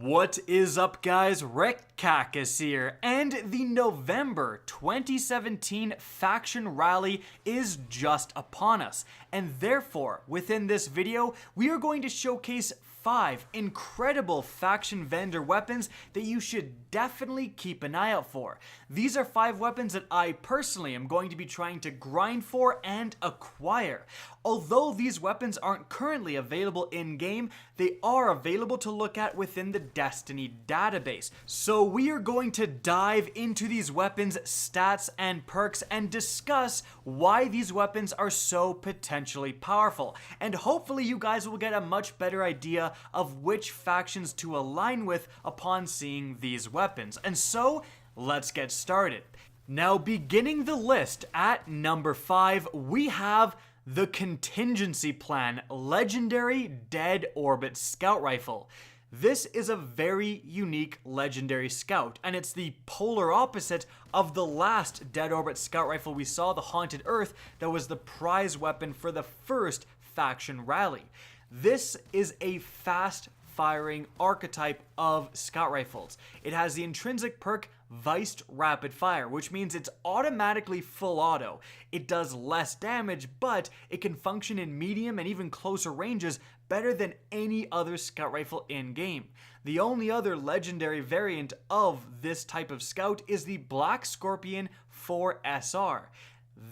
What is up, guys? Rick Cacus here, and the November 2017 faction rally is just upon us, and therefore, within this video, we are going to showcase 5 incredible faction vendor weapons that you should definitely keep an eye out for. These are 5 weapons that I personally am going to be trying to grind for and acquire. Although these weapons aren't currently available in-game, they are available to look at within the Destiny database. So we are going to dive into these weapons' stats and perks and discuss why these weapons are so potentially powerful. And hopefully you guys will get a much better idea of which factions to align with upon seeing these weapons. And so, let's get started. Now, beginning the list at number 5, we have the Contingency Plan Legendary Dead Orbit Scout Rifle. This is a very unique legendary scout, and it's the polar opposite of the last Dead Orbit Scout Rifle we saw, the Haunted Earth, that was the prize weapon for the first faction rally. This is a fast-firing archetype of scout rifles. It has the intrinsic perk Viced Rapid Fire, which means it's automatically full auto. It does less damage, but it can function in medium and even closer ranges better than any other scout rifle in-game. The only other legendary variant of this type of scout is the Black Scorpion 4SR.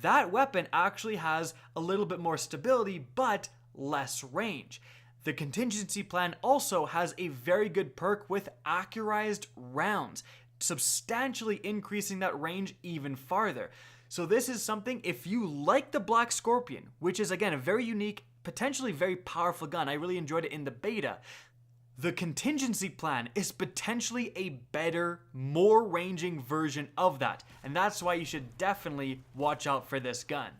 That weapon actually has a little bit more stability, but less range. The Contingency Plan also has a very good perk with accurized rounds, substantially increasing that range even farther. So this is something, if you like the Black Scorpion, which is again a very unique, potentially very powerful gun, I really enjoyed it in the beta, the Contingency Plan is potentially a better, more ranging version of that, and that's why you should definitely watch out for this gun.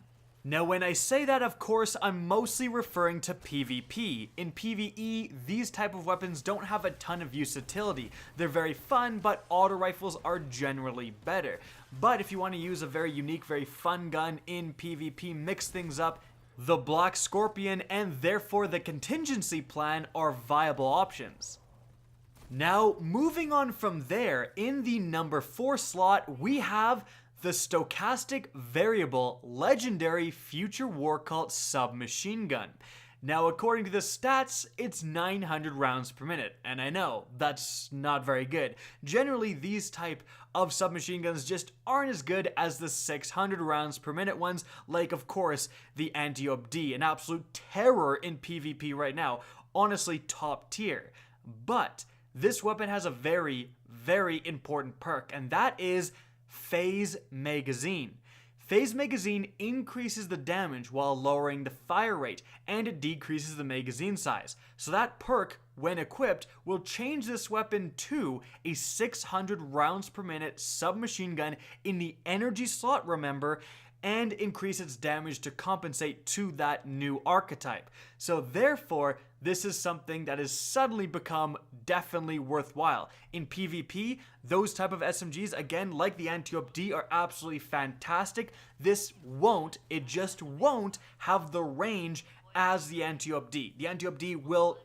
Now, when I say that, of course, I'm mostly referring to PvP. In PvE, these type of weapons don't have a ton of utility. They're very fun, but auto rifles are generally better. But if you want to use a very unique, very fun gun in PvP, mix things up, the Black Scorpion and therefore the Contingency Plan are viable options. Now, moving on from there, in the number 4 slot, we have the Stochastic Variable Legendary Future War Cult Submachine Gun. Now, according to the stats, it's 900 rounds per minute, and I know, that's not very good. Generally, these type of submachine guns just aren't as good as the 600 rounds per minute ones, like, of course, the Anti-OBD, an absolute terror in PvP right now, honestly top tier. But this weapon has a very, very important perk, and that is Phase Magazine. Phase Magazine increases the damage while lowering the fire rate, and it decreases the magazine size. So that perk, when equipped, will change this weapon to a 600 rounds per minute submachine gun in the energy slot, remember, and increase its damage to compensate to that new archetype. So therefore, this is something that has suddenly become definitely worthwhile. In PvP, those type of SMGs, again, like the Anti-OBD, are absolutely fantastic. This won't, it just won't have the range as the Anti-OBD. The Anti-OBD will,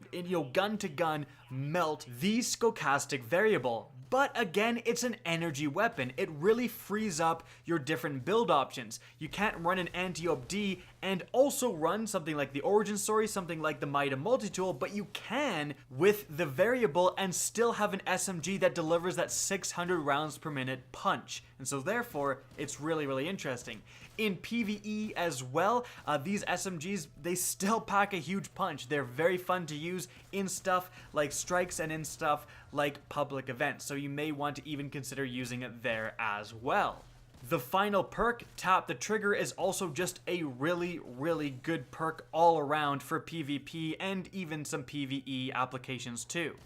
gun to gun, melt the Stochastic Variable. But again, it's an energy weapon. It really frees up your different build options. You can't run an Anti-OBD and also run something like the Origin Story, something like the Mida Multi-Tool, but you can with the variable and still have an SMG that delivers that 600 rounds per minute punch. And so therefore, it's really, really interesting. In PvE as well, these SMGs, they still pack a huge punch. They're very fun to use in stuff like strikes and in stuff like public events. So you may want to even consider using it there as well. The final perk, Tap the Trigger, is also just a really, really good perk all around for PvP and even some PvE applications too.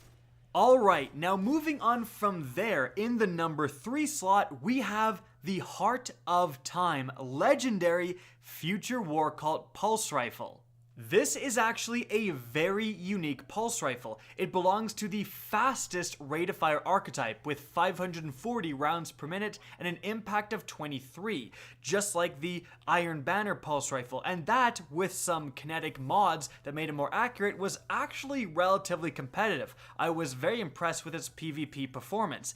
Alright, now moving on from there, in the number 3 slot, we have the Heart of Time Legendary Future War Cult Pulse Rifle. This is actually a very unique pulse rifle. It belongs to the fastest rate of fire archetype with 540 rounds per minute and an impact of 23, just like the Iron Banner pulse rifle, and that, with some kinetic mods that made it more accurate, was actually relatively competitive. I was very impressed with its PvP performance.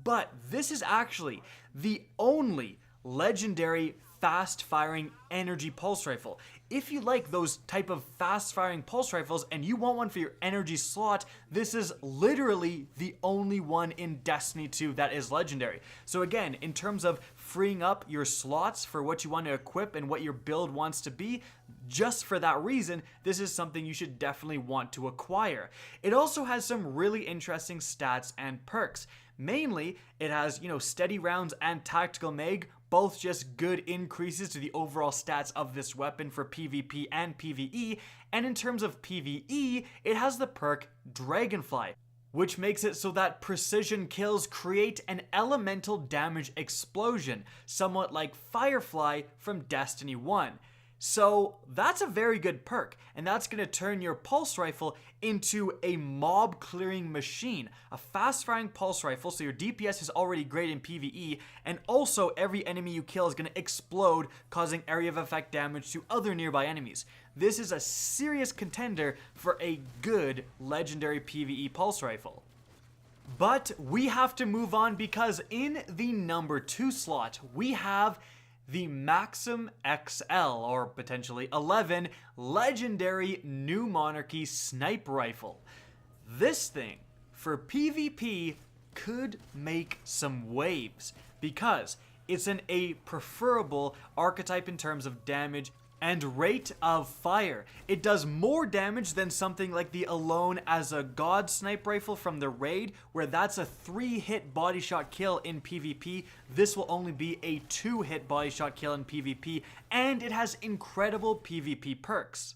But this is actually the only legendary fast-firing energy pulse rifle. If you like those type of fast-firing pulse rifles and you want one for your energy slot, this is literally the only one in Destiny 2 that is legendary. So again, in terms of freeing up your slots for what you want to equip and what your build wants to be, just for that reason, this is something you should definitely want to acquire. It also has some really interesting stats and perks. Mainly, it has, steady rounds and tactical mag, both just good increases to the overall stats of this weapon for PvP and PvE, and in terms of PvE, it has the perk Dragonfly, which makes it so that precision kills create an elemental damage explosion, somewhat like Firefly from Destiny 1. So that's a very good perk, and that's going to turn your pulse rifle into a mob clearing machine. A fast firing pulse rifle, so your DPS is already great in PvE, and also every enemy you kill is going to explode, causing area of effect damage to other nearby enemies. This is a serious contender for a good legendary PvE pulse rifle. But we have to move on because in the number 2 slot, we have the Maximus XL, or potentially 11, legendary New Monarchy sniper rifle. This thing, for PvP, could make some waves, because it's a preferable archetype in terms of damage and rate of fire. It does more damage than something like the Alone as a God sniper rifle from the raid, where that's a 3-hit body shot kill in PvP. This will only be a 2-hit body shot kill in PvP, and it has incredible PvP perks.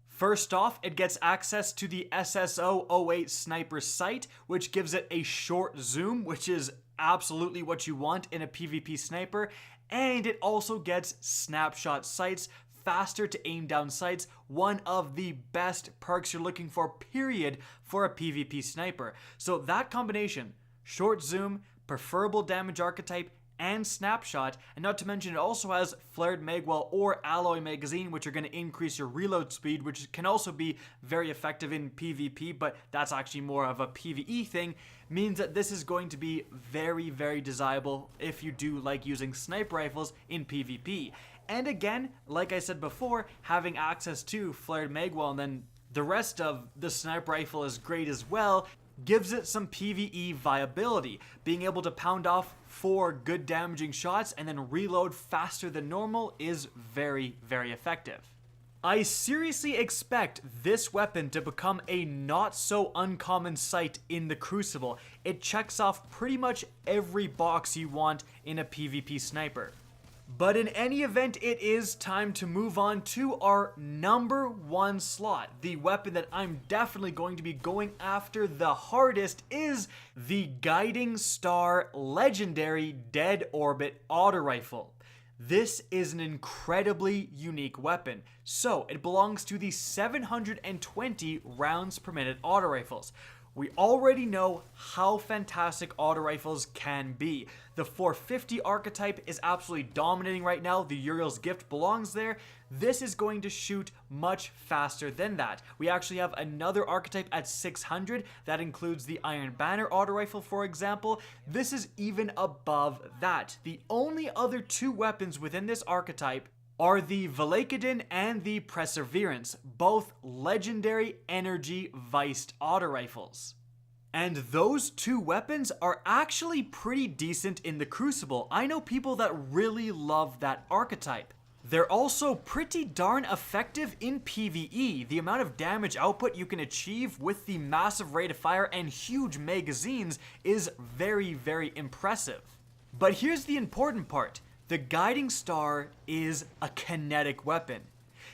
First off, it gets access to the SSO-08 sniper sight, which gives it a short zoom, which is absolutely what you want in a PvP sniper, and it also gets snapshot sights, faster to aim down sights, one of the best perks you're looking for, period, for a PvP sniper. So that combination, short zoom, preferable damage archetype, and snapshot, and not to mention it also has flared magwell or alloy magazine, which are going to increase your reload speed, which can also be very effective in PvP, but that's actually more of a PvE thing, means that this is going to be very, very desirable if you do like using sniper rifles in PvP. And again, like I said before, having access to flared magwell and then the rest of the sniper rifle is great as well, gives it some PvE viability. Being able to pound off 4 good damaging shots and then reload faster than normal is very, very effective. I seriously expect this weapon to become a not so uncommon sight in the Crucible. It checks off pretty much every box you want in a PvP sniper. But in any event, it is time to move on to our number 1 slot. The weapon that I'm definitely going to be going after the hardest is the Guiding Star Legendary Dead Orbit Auto Rifle. This is an incredibly unique weapon. So, it belongs to the 720 rounds per minute auto rifles. We already know how fantastic auto rifles can be. The 450 archetype is absolutely dominating right now. The Uriel's Gift belongs there. This is going to shoot much faster than that. We actually have another archetype at 600 that includes the Iron Banner auto rifle, for example. This is even above that. The only other 2 weapons within this archetype are the Velakadin and the Perseverance, both legendary energy viced auto rifles. And those 2 weapons are actually pretty decent in the Crucible. I know people that really love that archetype. They're also pretty darn effective in PvE. The amount of damage output you can achieve with the massive rate of fire and huge magazines is very, very impressive. But here's the important part. The Guiding Star is a kinetic weapon.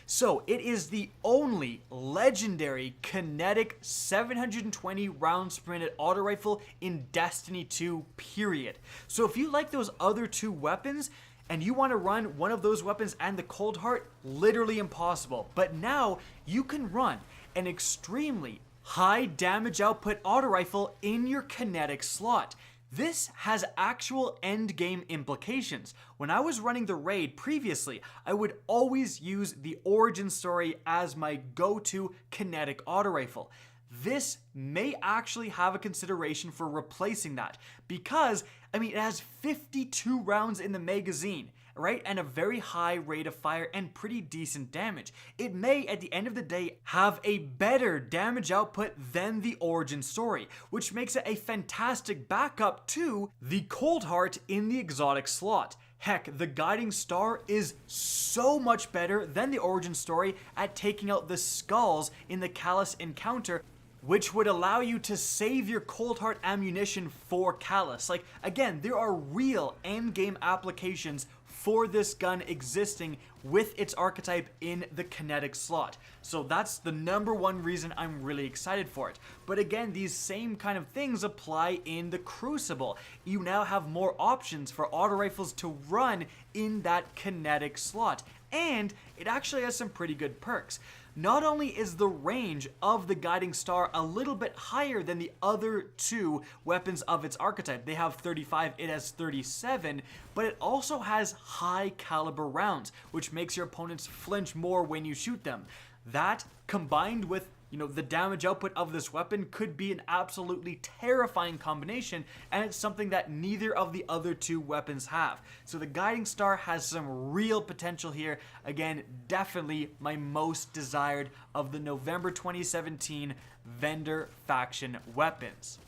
So it is the only legendary kinetic 720 rounds per minute auto rifle in Destiny 2, period. So if you like those other 2 weapons, and you want to run one of those weapons and the Cold Heart, literally impossible. But now you can run an extremely high damage output auto rifle in your kinetic slot. This has actual end game implications. When I was running the raid previously, I would always use the origin story as my go-to kinetic auto rifle. This may actually have a consideration for replacing that because, it has 52 rounds in the magazine, right? And a very high rate of fire and pretty decent damage. It may, at the end of the day, have a better damage output than the origin story, which makes it a fantastic backup to the Cold Heart in the exotic slot. Heck, the Guiding Star is so much better than the origin story at taking out the skulls in the Callus encounter, which would allow you to save your Cold Heart ammunition for Callus. Like, again, there are real endgame applications for this gun existing with its archetype in the kinetic slot. So that's the #1 reason I'm really excited for it. But again, these same kind of things apply in the Crucible. You now have more options for auto rifles to run in that kinetic slot. And it actually has some pretty good perks. Not only is the range of the Guiding Star a little bit higher than the other two weapons of its archetype, they have 35, it has 37, but it also has high caliber rounds, which makes your opponents flinch more when you shoot them. That, combined with the damage output of this weapon, could be an absolutely terrifying combination, and it's something that neither of the other two weapons have. So the Guiding Star has some real potential here. Again, definitely my most desired of the November 2017 vendor faction weapons.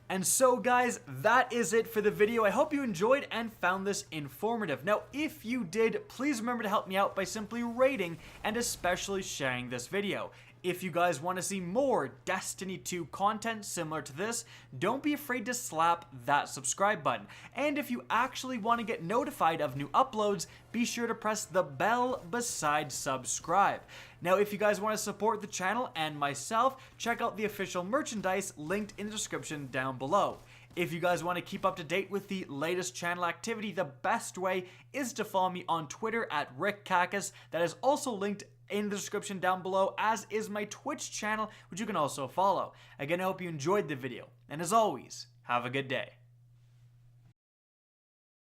And so guys, that is it for the video. I hope you enjoyed and found this informative. Now, if you did, please remember to help me out by simply rating and especially sharing this video. If you guys want to see more Destiny 2 content similar to this, don't be afraid to slap that subscribe button. And if you actually want to get notified of new uploads, be sure to press the bell beside subscribe. Now, if you guys want to support the channel and myself, check out the official merchandise linked in the description down below. If you guys want to keep up to date with the latest channel activity, the best way is to follow me on Twitter at RickCacus. That is also linked in the description down below, as is my Twitch channel, which you can also follow. Again, I hope you enjoyed the video, and as always, have a good day.